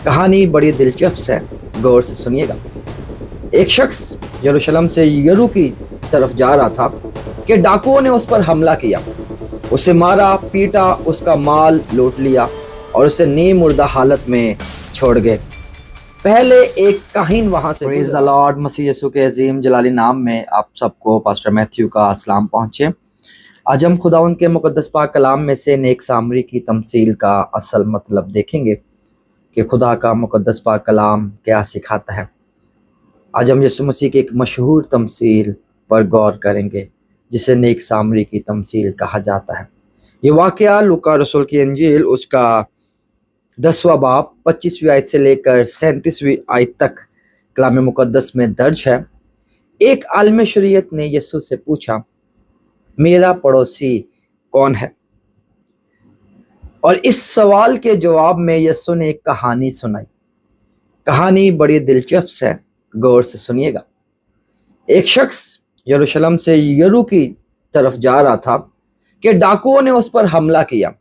कहानी बड़ी दिलचस्प है, गौर से सुनिएगा। एक शख्स यरूशलेम से यरू की तरफ जा रहा था कि डाकुओं ने उस पर हमला किया, उसे मारा, पीटा, उसका माल लूट लिया और उसे नीम मुर्दा हालत में छोड़ गए। पहले एक काहिन वहां से प्रेज़ द लॉर्ड, मसीह यीशु के अजीम जलाली नाम में आप सबको पास्टर मैथ्यू का अस्सलाम पहुंचे। आज हम खुदावंद के मुकद्दस पाक कलाम में से नेक सामरी की तमसील का असल मतलब देखेंगे कि खुदा का मुकद्दस पाक कलाम क्या सिखाता है। आज हम यीशु मसीह की एक मशहूर तमसील पर गौर करेंगे जिसे नेक सामरी की तमसील कहा जाता है। ये वाक़या लूका रसूल की इंजील उसका 10वां बाब 25वीं आयत से लेकर 37वीं आयत तक कलाम मुकद्दस में दर्ज है। एक आलिम शरीयत ने यीशु से पूछा, मेरा पड़ोसी कौन है? और इस सवाल के जवाब में यीशु ने एक कहानी सुनाई। कहानी बड़ी दिलचस्प है, गौर से सुनिएगा। एक शख्स यरूशलेम से यरू की तरफ जा रहा था कि डाकुओं ने उस पर हमला किया,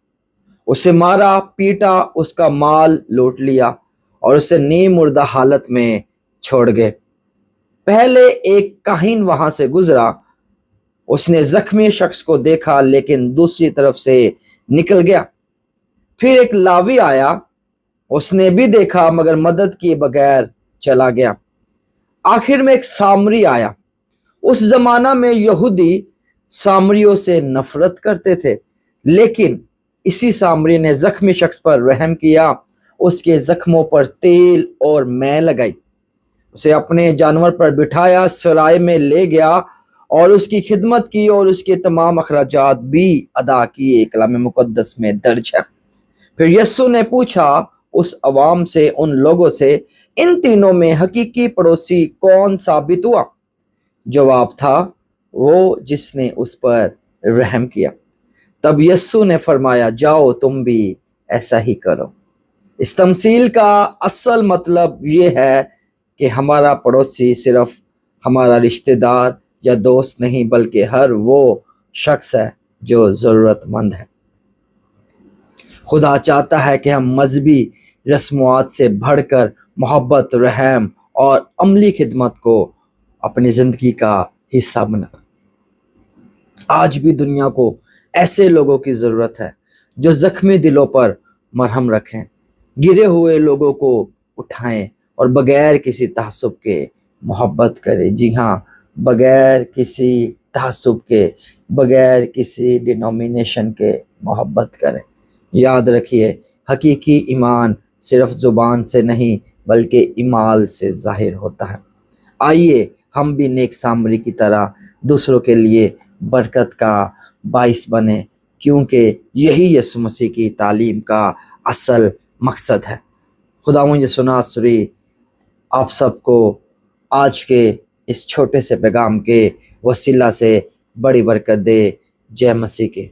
उसे मारा, पीटा, उसका माल लूट लिया और उसे नीम मुर्दा हालत में छोड़ गए। पहले एक काहिन वहां से गुजरा, उसने जख्मी शख्स को देखा लेकिन दूसरी तरफ से निकल गया। फिर एक लावी आया, उसने भी देखा मगर मदद किए बगैर चला गया। आखिर में एक सामरी आया। उस जमाना में यहूदी सामरियों से नफरत करते थे, लेकिन इसी सामरी ने जख्मी शख्स पर रहम किया, उसके जख्मों पर तेल और मैं लगाई, उसे अपने जानवर पर बिठाया, सराय में ले गया और उसकी खिदमत की और उसके तमाम अखराजात भी अदा किए। कलाम मुकद्दस में दर्ज है। फिर यीशु ने पूछा उस अवाम से, उन लोगों से, इन तीनों में हकीकी पड़ोसी कौन साबित हुआ? जवाब था, वो जिसने उस पर रहम किया। तब यीशु ने फरमाया, जाओ तुम भी ऐसा ही करो। इस तमसील का असल मतलब ये है कि हमारा पड़ोसी सिर्फ हमारा रिश्तेदार या दोस्त नहीं, बल्कि हर वो शख्स है जो ज़रूरतमंद है। खुदा चाहता है कि हम मजहबी रस्मात से बढ़कर मोहब्बत, रहम और अमली खिदमत को अपनी ज़िंदगी का हिस्सा बना। आज भी दुनिया को ऐसे लोगों की ज़रूरत है जो ज़ख्मी दिलों पर मरहम रखें, गिरे हुए लोगों को उठाएं और बगैर किसी तहस्सुब के मोहब्बत करें। जी हाँ, बगैर किसी तहस्सुब के, बगैर किसी डिनोमिनेशन के मोहब्बत करें। याद रखिए, हकीकी ईमान सिर्फ ज़ुबान से नहीं बल्कि ईमाल से ज़ाहिर होता है। आइए हम भी नेक सामरी की तरह दूसरों के लिए बरकत का बाइस बने, क्योंकि यही यीशु मसीह की तालीम का असल मकसद है। खुदावंद यीशु नासरी आप सबको आज के इस छोटे से पैगाम के वसीला से बड़ी बरकत दे। जय मसीह के।